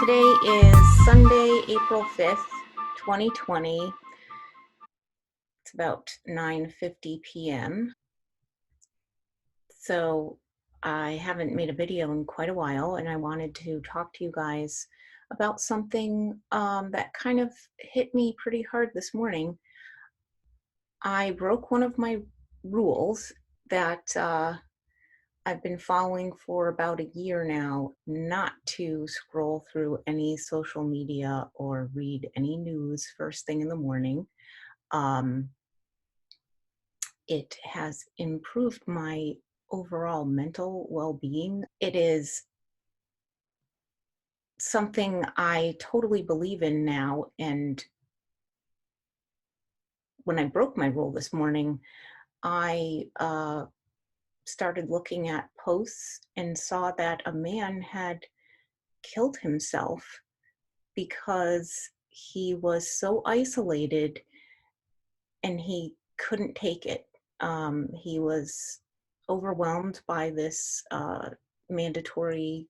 Today is Sunday, April 5th, 2020. It's about 9:50 p.m. So I haven't made a video in quite a while, and I wanted to talk to you guys about something that kind of hit me pretty hard this morning. I broke one of my rules that I've been following for about a year now, not to scroll through any social media or read any news first thing in the morning. Um, it has improved my overall mental well-being. It is something I totally believe in now. And when I broke my rule this morning, I started looking at posts and saw that a man had killed himself because he was so isolated and he couldn't take it. He was overwhelmed by this mandatory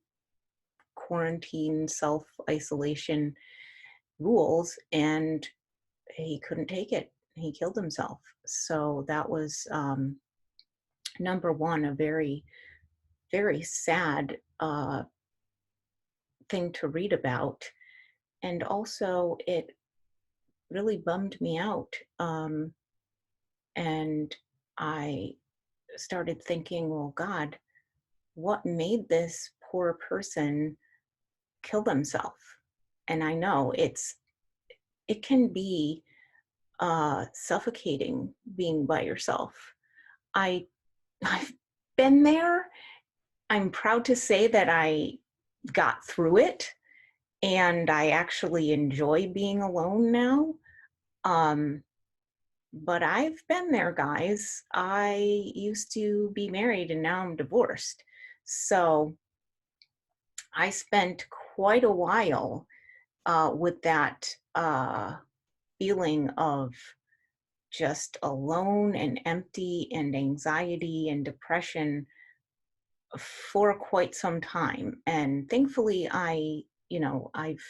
quarantine, self isolation rules, and he couldn't take it. He killed himself. So that was number one, a very, very sad thing to read about. And also, it really bummed me out. And I started thinking, well, God, what made this poor person kill themselves? And I know it can be suffocating being by yourself. I I've been there. I'm proud to say that I got through it, and I actually enjoy being alone now. Um, but I've been there, guys. I used to be married and now I'm divorced. So I spent quite a while with that feeling of just alone and empty and anxiety and depression for quite some time. And thankfully, I've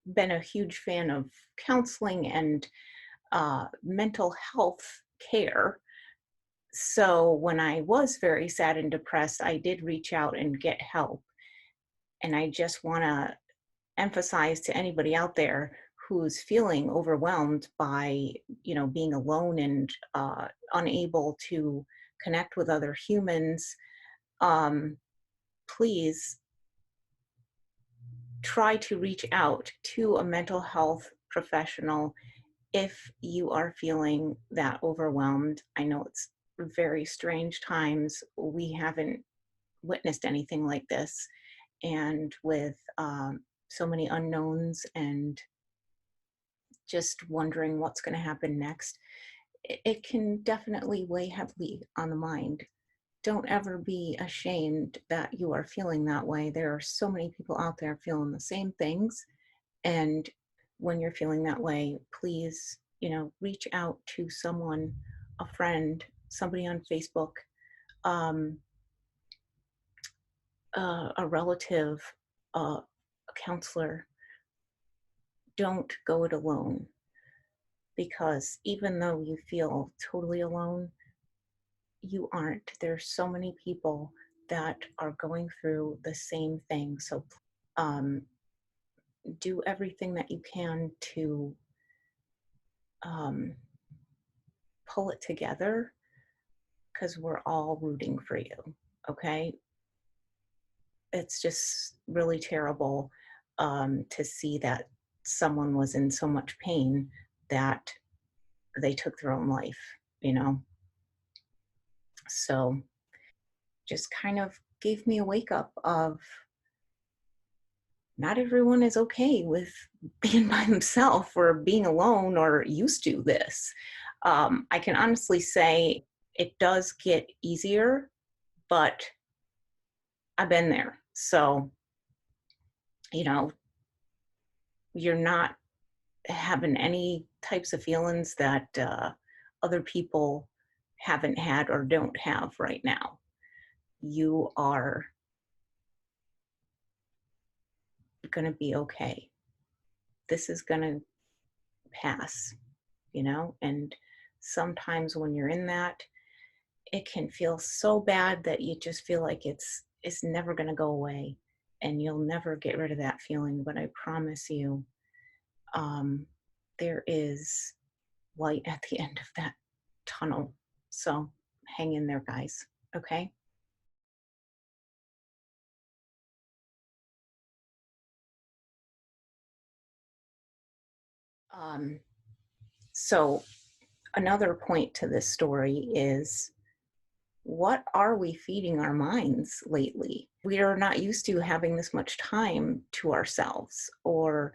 been a huge fan of counseling and mental health care. So when I was very sad and depressed, I did reach out and get help. And I just want to emphasize to anybody out there who's feeling overwhelmed by, being alone and unable to connect with other humans, um, please try to reach out to a mental health professional if you are feeling that overwhelmed. I know it's very strange times. We haven't witnessed anything like this. And with so many unknowns and just wondering what's going to happen next, it can definitely weigh heavily on the mind. Don't ever be ashamed that you are feeling that way. There are so many people out there feeling the same things. And when you're feeling that way, please, reach out to someone, a friend, somebody on Facebook, um, a relative, a counselor. Don't go it alone, because even though you feel totally alone, you aren't. There's so many people that are going through the same thing. So um, do everything that you can to um, pull it together, because we're all rooting for you. Okay. It's just really terrible to see that someone was in so much pain that they took their own life, you know? So just kind of gave me a wake up of not everyone is okay with being by themselves or being alone or used to this. I can honestly say it does get easier, but I've been there. So, you know, you're not having any types of feelings that other people haven't had or don't have right now. You are going to be okay. This is going to pass, you know? And sometimes when you're in that, it can feel so bad that you just feel like it's never going to go away and you'll never get rid of that feeling. But I promise you, um, there is light at the end of that tunnel. So hang in there, guys. Okay. Um, so another point to this story is, what are we feeding our minds lately? We are not used to having this much time to ourselves, or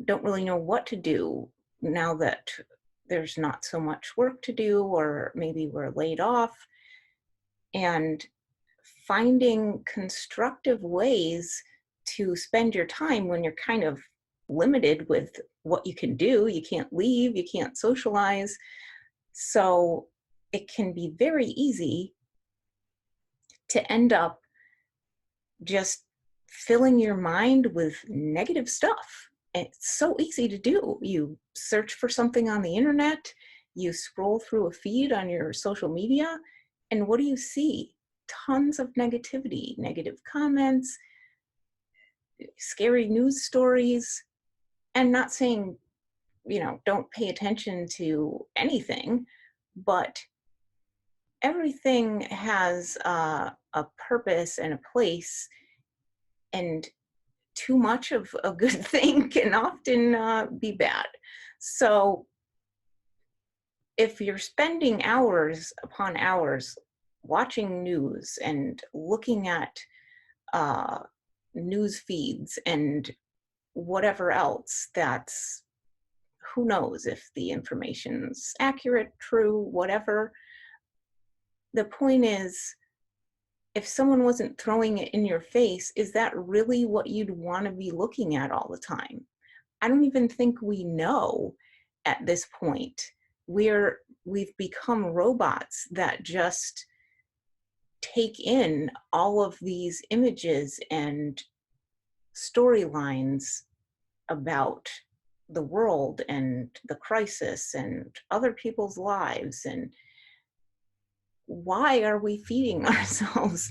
don't really know what to do now that there's not so much work to do, or maybe we're laid off. And finding constructive ways to spend your time when you're kind of limited with what you can do. You can't leave, you can't socialize. So it can be very easy to end up just filling your mind with negative stuff. It's so easy to do. You search for something on the internet, you scroll through a feed on your social media, and what do you see? Tons of negativity, negative comments, scary news stories. And not saying, don't pay attention to anything, but everything has a purpose and a place, and too much of a good thing can often be bad. So if you're spending hours upon hours watching news and looking at uh, news feeds and whatever else, that's, who knows if the information's accurate, true, whatever. The point is, if someone wasn't throwing it in your face, is that really what you'd want to be looking at all the time? I don't even think we know at this point. We've become robots that just take in all of these images and storylines about the world and the crisis and other people's lives. And why are we feeding ourselves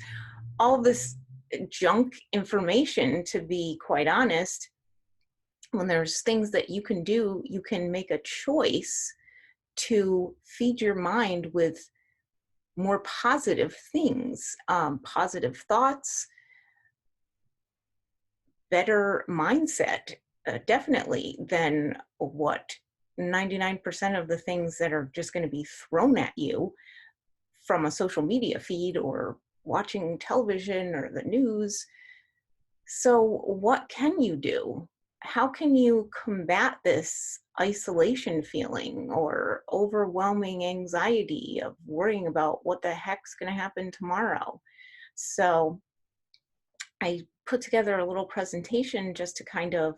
all this junk information, to be quite honest, when there's things that you can do? You can make a choice to feed your mind with more positive things, positive thoughts, better mindset, definitely, than what 99% of the things that are just going to be thrown at you from a social media feed or watching television or the news. So what can you do? How can you combat this isolation feeling or overwhelming anxiety of worrying about what the heck's going to happen tomorrow? So I put together a little presentation just to kind of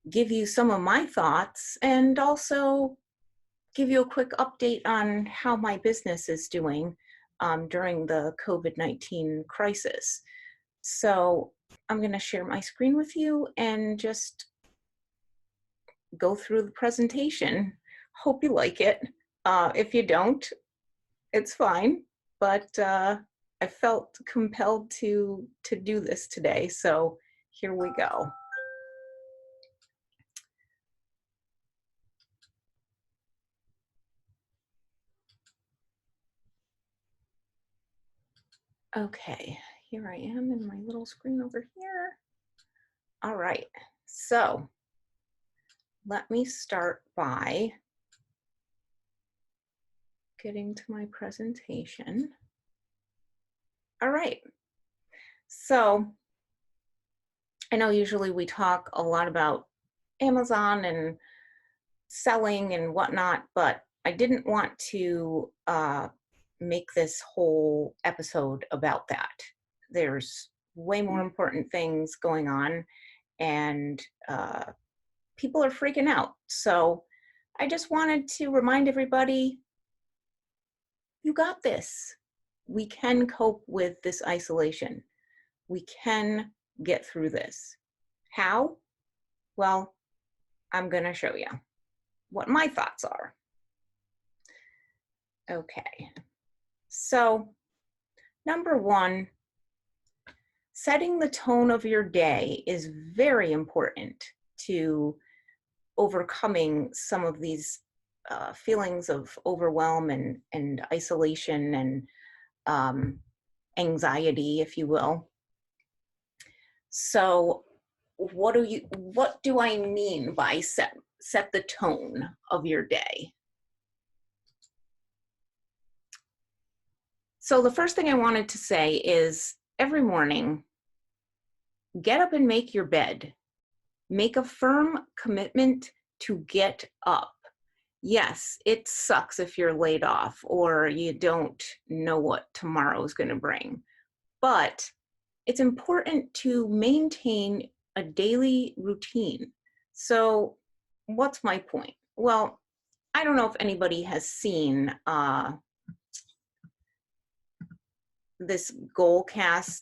give you some of my thoughts, and also give you a quick update on how my business is doing during the COVID-19 crisis. So I'm going to share my screen with you and just go through the presentation. Hope you like it. If you don't, it's fine. But I felt compelled to do this today. So here we go. Okay, here I am in my little screen over here. All right, so let me start by getting to my presentation. All right, so I know usually we talk a lot about Amazon and selling and whatnot, but I didn't want to make this whole episode about that. There's way more important things going on, and people are freaking out. So I just wanted to remind everybody, you got this. We can cope with this isolation. We can get through this. How? Well, I'm going to show you what my thoughts are. Okay. So, number one, setting the tone of your day is very important to overcoming some of these feelings of overwhelm and isolation and anxiety, if you will. So what do I mean by set the tone of your day? So the first thing I wanted to say is every morning, get up and make your bed. Make a firm commitment to get up. Yes, it sucks if you're laid off or you don't know what tomorrow is going to bring, but it's important to maintain a daily routine. So what's my point? Well, I don't know if anybody has seen this Goalcast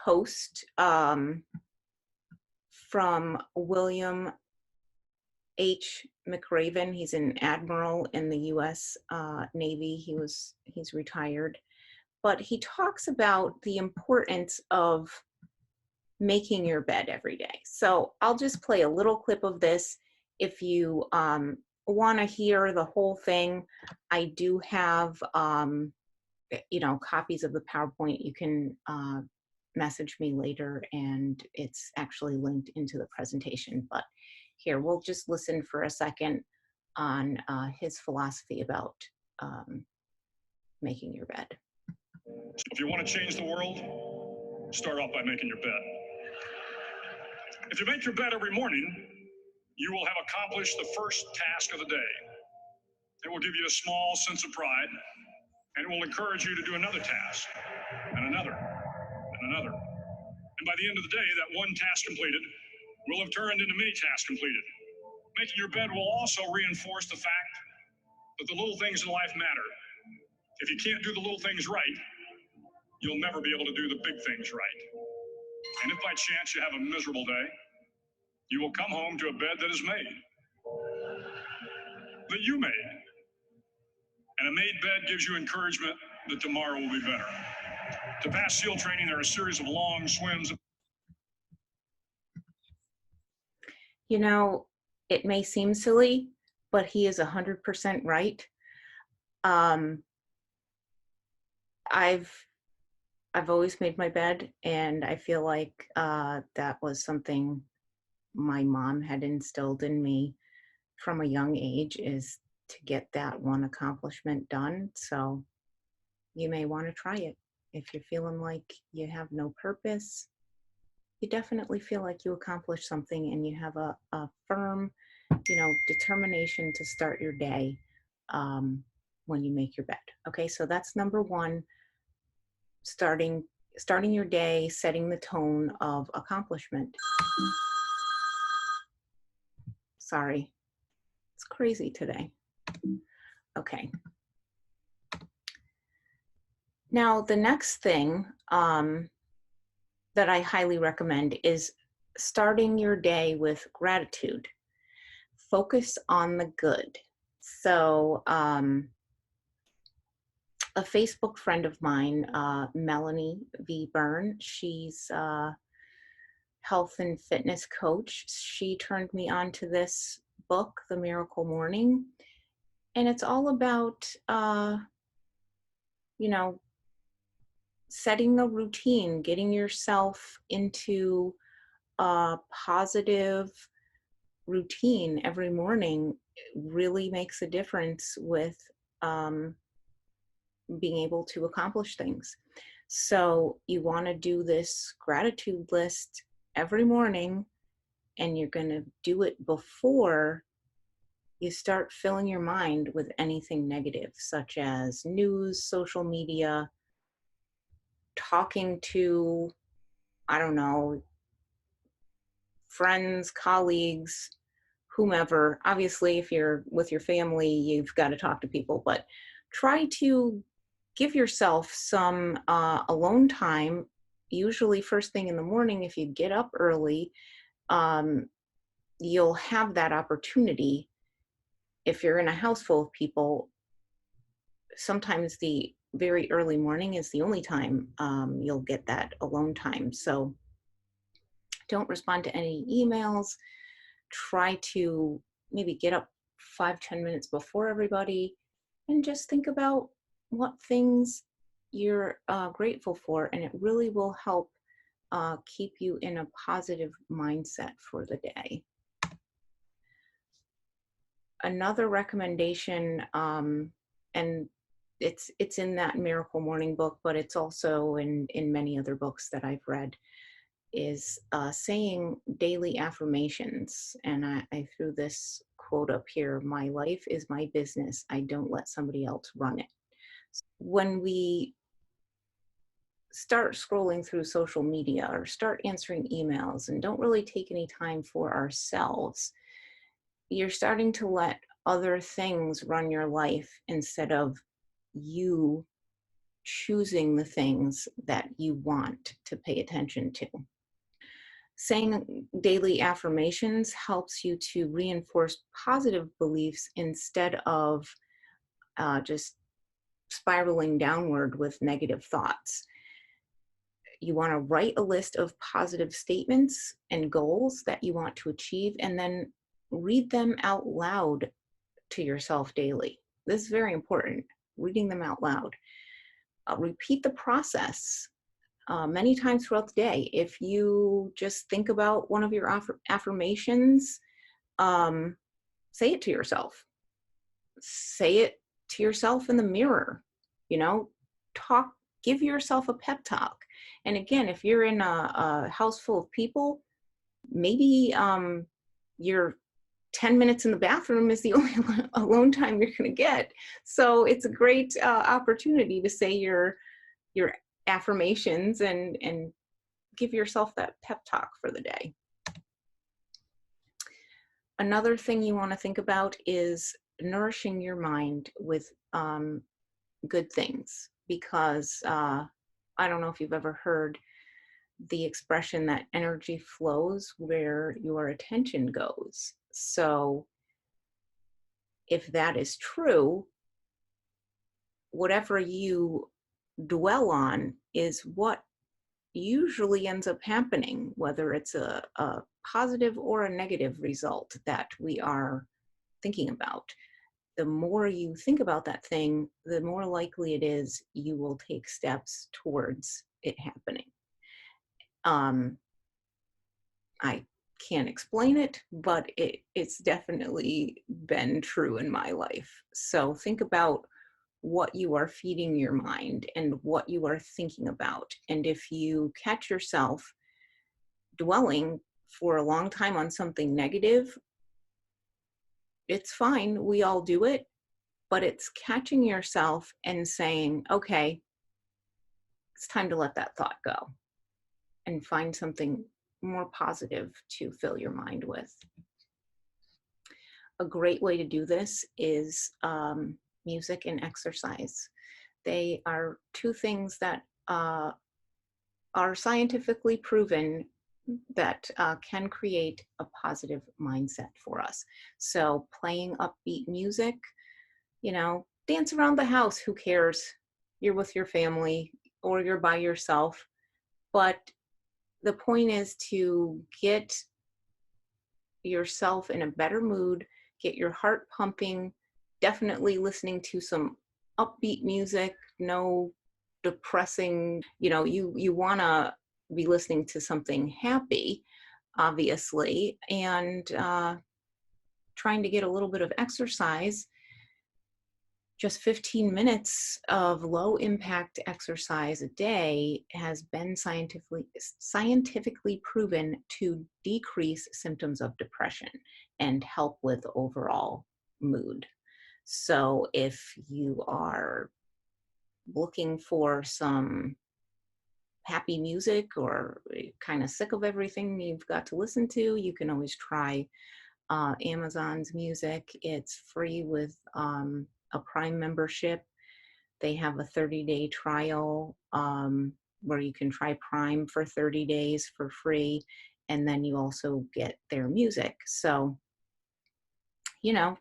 post from William H. McRaven. He's an admiral in the U.S. Navy. He's retired, but he talks about the importance of making your bed every day. So I'll just play a little clip of this. If you want to hear the whole thing, I do have copies of the PowerPoint. You can message me later, and it's actually linked into the presentation. But here, we'll just listen for a second on his philosophy about making your bed. So if you want to change the world, start off by making your bed. If you make your bed every morning, you will have accomplished the first task of the day. It will give you a small sense of pride, and it will encourage you to do another task, and another, and another. And by the end of the day, that one task completed will have turned into many tasks completed. Making your bed will also reinforce the fact that the little things in life matter. If you can't do the little things right, you'll never be able to do the big things right. And if by chance you have a miserable day, you will come home to a bed that is made, that you made. And a made bed gives you encouragement that tomorrow will be better. To pass SEAL training, there are a series of long swims. You know, it may seem silly, but he is 100% right. I've always made my bed, and I feel like that was something my mom had instilled in me from a young age, is to get that one accomplishment done. So you may want to try it. If you're feeling like you have no purpose, you definitely feel like you accomplished something and you have a firm, determination to start your day when you make your bed. Okay, so that's number one, starting your day, setting the tone of accomplishment. Sorry, it's crazy today. Okay. Now, the next thing that I highly recommend is starting your day with gratitude. Focus on the good. So, a Facebook friend of mine, Melanie V. Byrne, she's a health and fitness coach. She turned me on to this book, The Miracle Morning, and it's all about, setting a routine, getting yourself into a positive routine every morning really makes a difference with being able to accomplish things. So you want to do this gratitude list every morning, and you're going to do it before you start filling your mind with anything negative, such as news, social media, talking to, friends, colleagues, whomever. Obviously, if you're with your family, you've got to talk to people, but try to give yourself some alone time usually first thing in the morning, if you get up early, um, you'll have that opportunity. If you're in a house full of people, sometimes the very early morning is the only time you'll get that alone time. So don't respond to any emails. Try to maybe get up 5-10 minutes before everybody and just think about what things you're grateful for, and it really will help keep you in a positive mindset for the day. Another recommendation, and it's in that Miracle Morning book, but it's also in many other books that I've read, is saying daily affirmations. And I threw this quote up here: "My life is my business. I don't let somebody else run it." When we start scrolling through social media or start answering emails and don't really take any time for ourselves, you're starting to let other things run your life instead of you choosing the things that you want to pay attention to. Saying daily affirmations helps you to reinforce positive beliefs instead of just spiraling downward with negative thoughts. You want to write a list of positive statements and goals that you want to achieve, and then read them out loud to yourself daily. This is very important, reading them out loud. Repeat the process many times throughout the day. If you just think about one of your affirmations, say it to yourself. Say it to yourself in the mirror. You know, talk, give yourself a pep talk. And again, if you're in a house full of people, maybe your 10 minutes in the bathroom is the only alone time you're going to get. So it's a great opportunity to say your affirmations and give yourself that pep talk for the day. Another thing you want to think about is nourishing your mind with good things, because I don't know if you've ever heard the expression that energy flows where your attention goes. So if that is true, whatever you dwell on is what usually ends up happening, whether it's a positive or a negative result that we are thinking about. The more you think about that thing, the more likely it is you will take steps towards it happening. I can't explain it, but it's definitely been true in my life. So think about what you are feeding your mind and what you are thinking about. And if you catch yourself dwelling for a long time on something negative, it's fine. We all do it, but it's catching yourself and saying, okay, it's time to let that thought go and find something more positive to fill your mind with. A great way to do this is music and exercise. They are two things that are scientifically proven that can create a positive mindset for us. So playing upbeat music, dance around the house, who cares? You're with your family or you're by yourself. But the point is to get yourself in a better mood, get your heart pumping, definitely listening to some upbeat music, no depressing, you want to be listening to something happy, obviously, and trying to get a little bit of exercise. Just 15 minutes of low impact exercise a day has been scientifically proven to decrease symptoms of depression and help with overall mood. So if you are looking for some happy music or kind of sick of everything you've got to listen to, you can always try Amazon's music. It's free with a Prime membership. They have a 30-day trial. where you can try Prime for 30 days for free, and then you also get their music. So,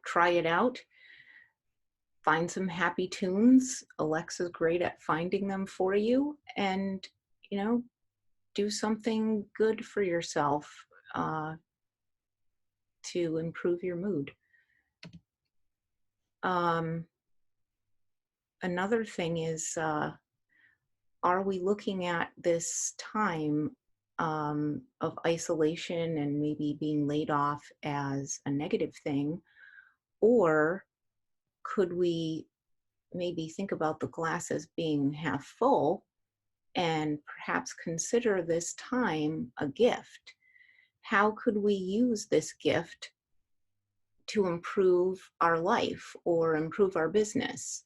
try it out. Find some happy tunes. Alexa's great at finding them for you, and, do something good for yourself to improve your mood. Another thing is, are we looking at this time of isolation and maybe being laid off as a negative thing? Or could we maybe think about the glass as being half full and perhaps consider this time a gift? How could we use this gift to improve our life or improve our business?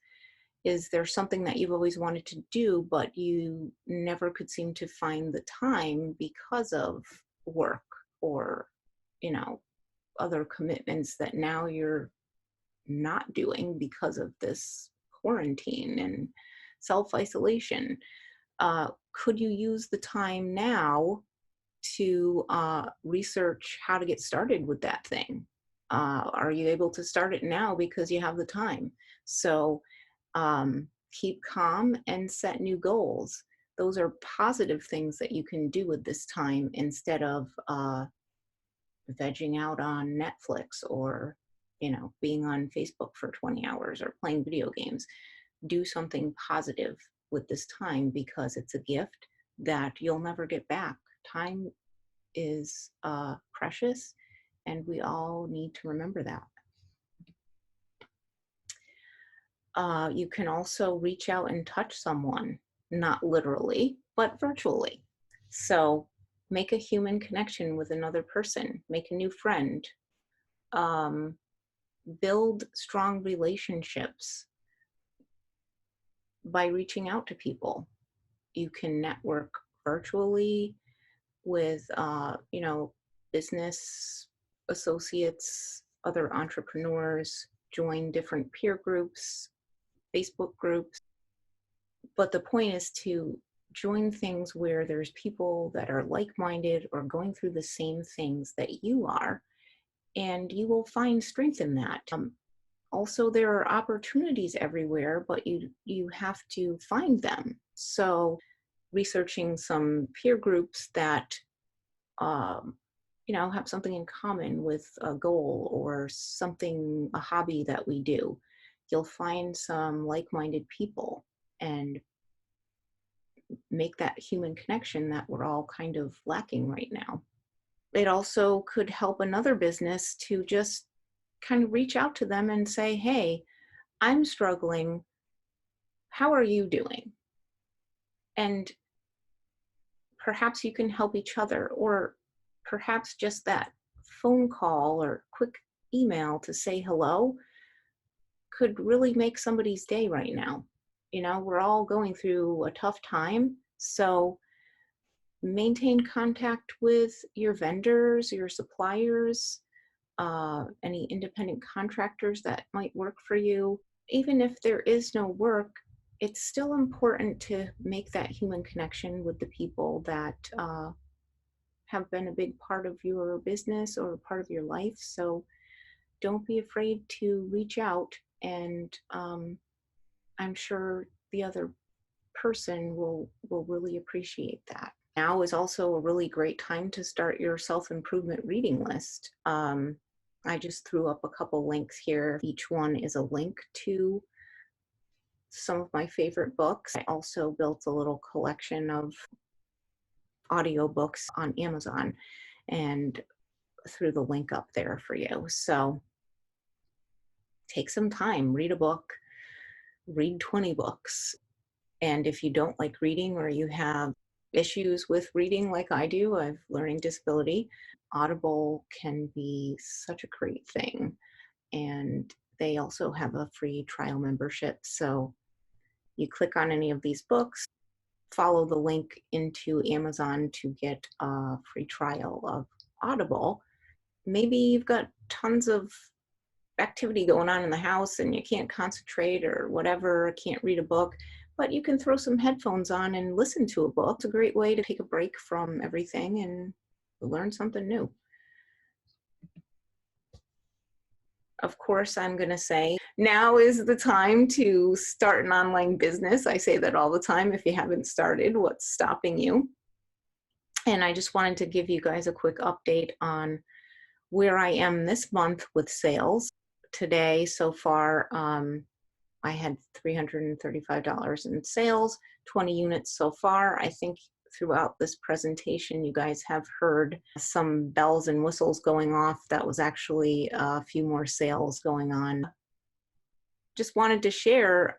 Is there something that you've always wanted to do, but you never could seem to find the time because of work or, other commitments that now you're not doing because of this quarantine and self-isolation? Could you use the time now to research how to get started with that thing? Are you able to start it now because you have the time? So keep calm and set new goals. Those are positive things that you can do with this time instead of vegging out on Netflix or, being on Facebook for 20 hours or playing video games. Do something positive with this time because it's a gift that you'll never get back. Time is precious, and we all need to remember that. You can also reach out and touch someone, not literally, but virtually. So make a human connection with another person, make a new friend, build strong relationships by reaching out to people. You can network virtually with, business associates, other entrepreneurs, join different peer groups, Facebook groups. But the point is to join things where there's people that are like-minded or going through the same things that you are, and you will find strength in that. Also, there are opportunities everywhere, but you have to find them. So researching some peer groups that have something in common with a goal or something, a hobby that we do, you'll find some like-minded people and make that human connection that we're all kind of lacking right now. It also could help another business to just kind of reach out to them and say, hey, I'm struggling. How are you doing? And perhaps you can help each other, or perhaps just that phone call or quick email to say hello could really make somebody's day right now. We're all going through a tough time. So maintain contact with your vendors, your suppliers, any independent contractors that might work for you. Even if there is no work, it's still important to make that human connection with the people that have been a big part of your business or part of your life. So don't be afraid to reach out, and I'm sure the other person will really appreciate that. Now is also a really great time to start your self-improvement reading list. I just threw up a couple links here. Each one is a link to some of my favorite books. I also built a little collection of audiobooks on Amazon and threw the link up there for you. So take some time, read a book, read 20 books. And if you don't like reading or you have issues with reading like I do, I have learning disability, Audible can be such a great thing. And they also have a free trial membership. So you click on any of these books, follow the link into Amazon to get a free trial of Audible. Maybe you've got tons of activity going on in the house and you can't concentrate or whatever, can't read a book. but you can throw some headphones on and listen to a book. It's a great way to take a break from everything and learn something new. Of course, I'm going to say now is the time to start an online business. I say that all the time. If you haven't started, what's stopping you? And I just wanted to give you guys a quick update on where I am this month with sales. Today, so far, I had $335 in sales, 20 units so far. I think throughout this presentation, you guys have heard some bells and whistles going off. That was actually a few more sales going on. Just wanted to share,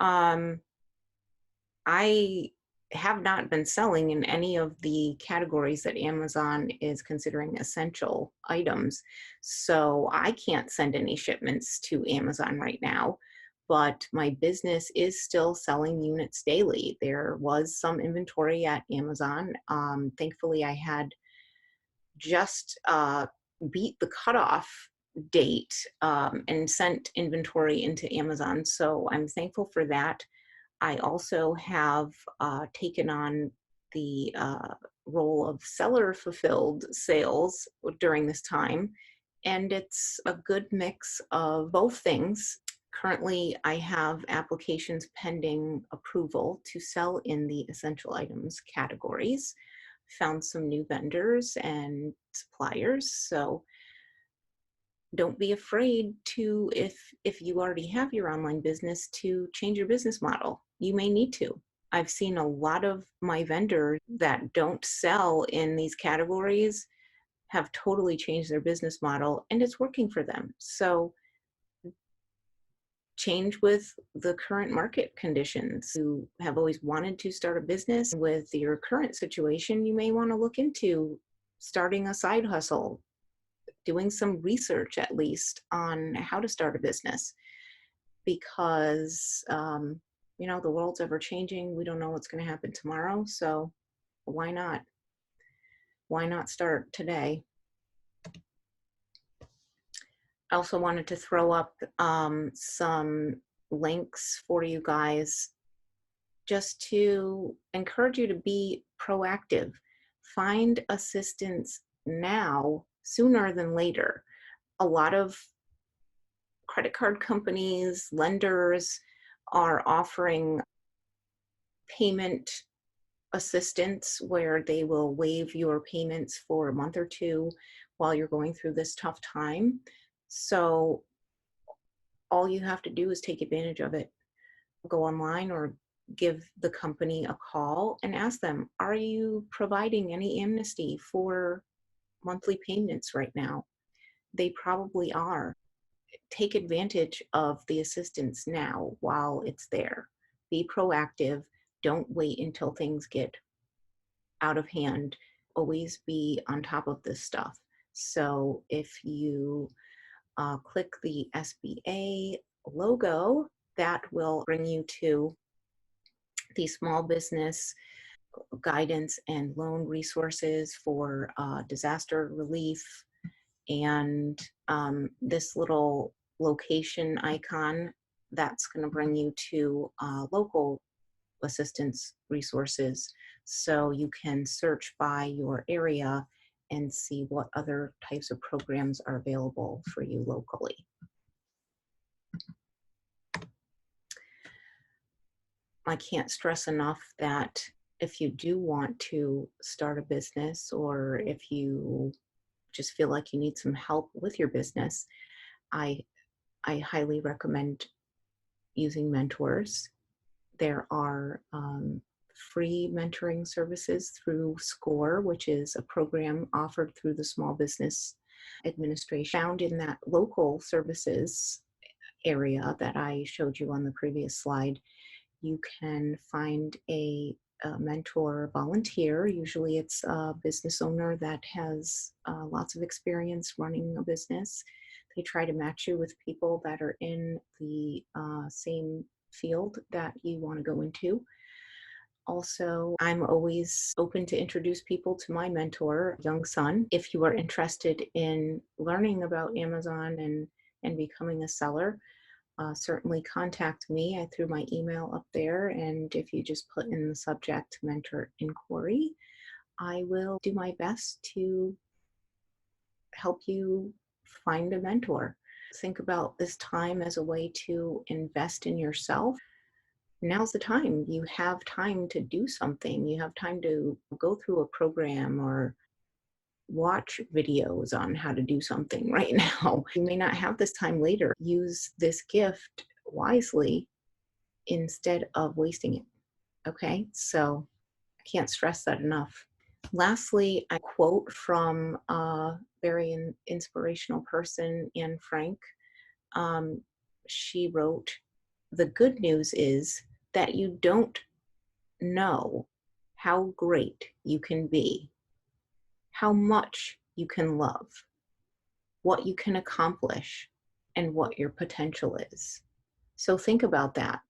I have not been selling in any of the categories that Amazon is considering essential items. So I can't send any shipments to Amazon right now, but my business is still selling units daily. There was some inventory at Amazon. Thankfully, I had just beat the cutoff date and sent inventory into Amazon. So I'm thankful for that. I also have taken on the role of seller fulfilled sales during this time, and it's a good mix of both things. Currently, I have applications pending approval to sell in the essential items categories. Found some new vendors and suppliers, so don't be afraid to, if you already have your online business, to change your business model. You may need to. I've seen a lot of my vendors that don't sell in these categories have totally changed their business model, and it's working for them. So change with the current market conditions. You have always wanted to start a business. With your current situation, you may want to look into starting a side hustle, doing some research at least on how to start a business, because the world's ever changing. We don't know what's going to happen tomorrow, so why not start today? I also wanted to throw up some links for you guys just to encourage you to be proactive. Find assistance now sooner than later. A lot of credit card companies, lenders are offering payment assistance where they will waive your payments for a month or two while you're going through this tough time. So all you have to do is take advantage of it. Go online or give the company a call and ask them, are you providing any amnesty for monthly payments right now? They probably are. Take advantage of the assistance now while it's there. Be proactive. Don't wait until things get out of hand. Always be on top of this stuff. So if you click the SBA logo, that will bring you to the small business guidance and loan resources for disaster relief. And this little location icon, that's going to bring you to local assistance resources. So you can search by your area and see what other types of programs are available for you locally. I can't stress enough that if you do want to start a business, or if you just feel like you need some help with your business, I highly recommend using mentors. There are free mentoring services through SCORE, which is a program offered through the Small Business Administration. Found in that local services area that I showed you on the previous slide, you can find a mentor volunteer. Usually it's a business owner that has lots of experience running a business. They try to match you with people that are in the same field that you want to go into. Also, I'm always open to introduce people to my mentor, young son. If you are interested in learning about Amazon and becoming a seller, certainly contact me. I threw my email up there, and if you just put in the subject mentor inquiry, I will do my best to help you find a mentor. Think about this time as a way to invest in yourself. Now's the time. You have time to do something. You have time to go through a program or watch videos on how to do something right now. You may not have this time later. Use this gift wisely instead of wasting it. Okay, so I can't stress that enough. Lastly, a quote from a very inspirational person, Anne Frank. Um, she wrote, "The good news is that you don't know how great you can be, how much you can love, what you can accomplish, and what your potential is." So think about that.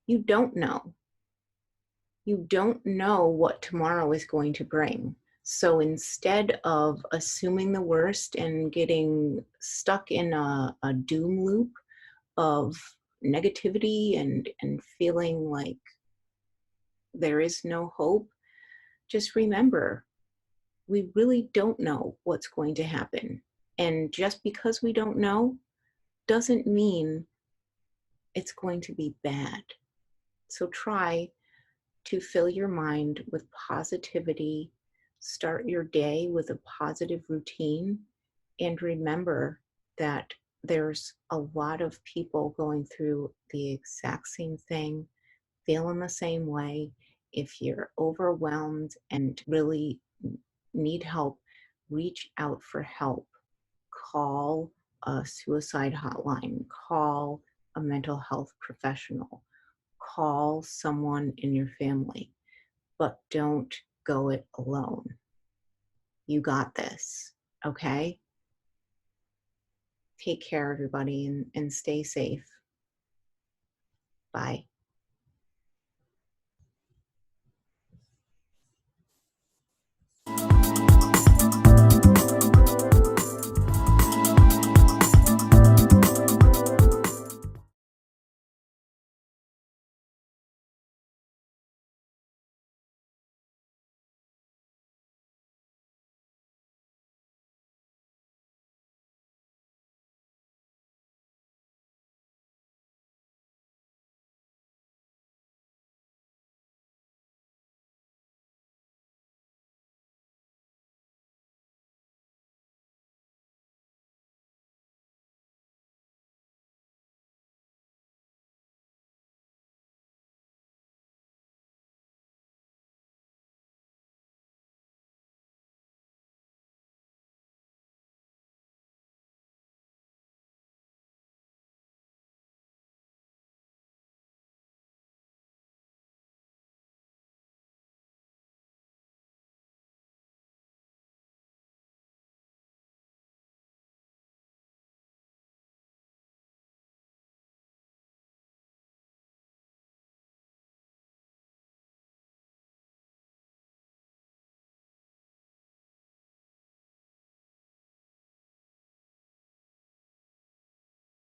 You don't know. You don't know what tomorrow is going to bring. So instead of assuming the worst and getting stuck in a doom loop of negativity and feeling like there is no hope, just remember, we really don't know what's going to happen. And just because we don't know doesn't mean it's going to be bad. So try to fill your mind with positivity, start your day with a positive routine, and remember that there's a lot of people going through the exact same thing, feeling the same way. If you're overwhelmed and really need help, reach out for help. Call a suicide hotline, call a mental health professional, call someone in your family, but don't go it alone. You got this, okay? Take care, everybody, and stay safe. Bye.